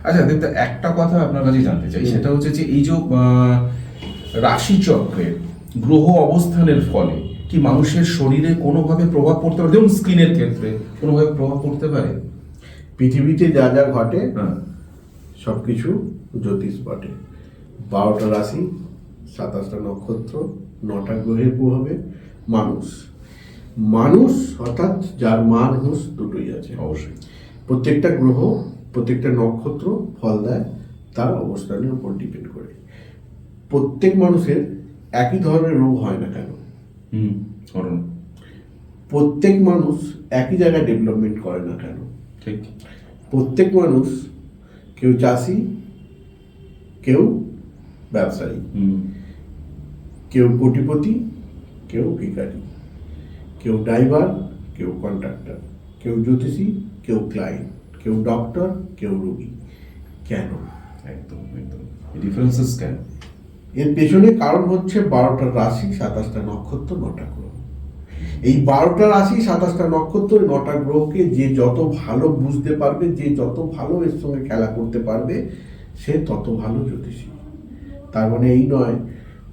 আচ্ছা দেবদা, একটা কথা আপনার কাছে জানতে চাই, সেটা হচ্ছে যে এই যে রাশিচক্রে গ্রহ অবস্থানের ফলে কি মানুষের শরীরে কোনোভাবে প্রভাব পড়তে পারে? যেমন স্কিনের ক্ষেত্রে কোনোভাবে প্রভাব পড়তে পারে? পৃথিবীতে যা যা ঘটে হ্যাঁ। সব কিছু জ্যোতিষ বটে। 12টা রাশি, 27টা নক্ষত্র, 9টা গ্রহের প্রভাবে মানুষ মানুষ অর্থাৎ যার মান হুঁশ দুটোই আছে। অবশ্যই। প্রত্যেকটা গ্রহ, প্রত্যেকটা নক্ষত্র ফল দেয় তার অবস্থানের উপর ডিপেন্ড করে। প্রত্যেক মানুষের একই ধরনের রোগ হয় না কেন? কারণ প্রত্যেক মানুষ একই জায়গায় ডেভেলপমেন্ট করে না কেন? ঠিক। প্রত্যেক মানুষ, কেউ চাষি, কেউ ব্যবসায়ী, কেউ কোটিপতি, কেউ ভিখারি, কেউ ড্রাইভার, কেউ কন্ট্রাক্টর, কেউ জ্যোতিষী, কেউ ক্লায়েন্ট, কেউ ডক্টর, কেউ রোগী। কেন? একদম একদম। ডিফারেন্সেস কেন? এর পেছনে কারণ হচ্ছে 12টা রাশি, 27টা নক্ষত্র, 9টা গ্রহ। এই 12টা রাশি, 27টা নক্ষত্র, 9টা গ্রহকে যে যত ভালো বুঝতে পারবে, যে যত ভালো এর সঙ্গে খেলা করতে পারবে, সে তত ভালো জ্যোতিষী। তার মানে এই নয়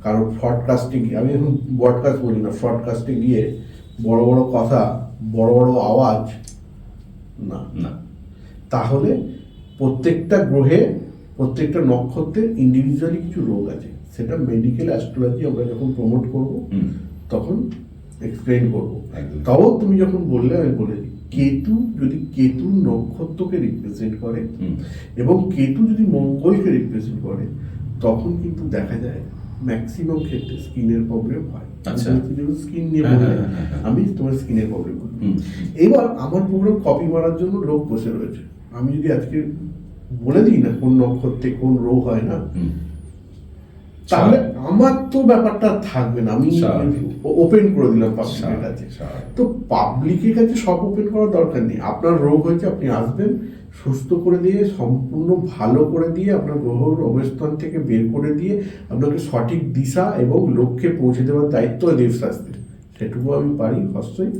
কারো ফ্রডকাস্টে গিয়ে, আমি এখন ব্রডকাস্ট বলি না, ফ্রডকাস্টে গিয়ে বড় বড় কথা, বড় বড় আওয়াজ না না। তাহলে প্রত্যেকটা গ্রহে, প্রত্যেকটা নক্ষত্রের ইন্ডিভিজুয়ালি কিছু রোগ আছে। সেটা মেডিকেল অ্যাস্ট্রোলজি আমরা যখন প্রমোট করব তখন এক্সপ্লেন করবো। একদম। তাও তুমি যখন বললে আমি বলে দিই, কেতু যদি কেতু নক্ষত্রকে রিপ্রেজেন্ট করে এবং কেতু যদি মঙ্গলকে রিপ্রেজেন্ট করে, তখন কিন্তু দেখা যায় ম্যাক্সিমাম ক্ষেত্রে স্কিনের প্রবলেম হয়। আচ্ছা। স্কিন নিয়ে বললে আমি তোমার স্কিনের প্রবলেম বলি। এবার আমার প্রোগ্রাম কপি মারার জন্য লোক বসে রয়েছে। আমি যদি আজকে বলে দিই না কোন নক্ষত্রে কোন রোগ হয় না, তাহলে আমার তো ব্যাপারটা থাকবে না। আমি ওপেন করে দিলাম পাবলিকের কাছে। তো পাবলিকের কাছে সব ওপেন করার দরকার নেই। আপনার রোগ হয়েছে, আপনি আসবেন, সুস্থ করে দিয়ে, সম্পূর্ণ ভালো করে দিয়ে, আপনার গ্রহর অবস্থান থেকে বের করে দিয়ে আপনাকে সঠিক দিশা এবং লক্ষ্যে পৌঁছে দেওয়ার দায়িত্ব দেবশাস্ত্রের। সেটুকু আমি পারি, অবশ্যই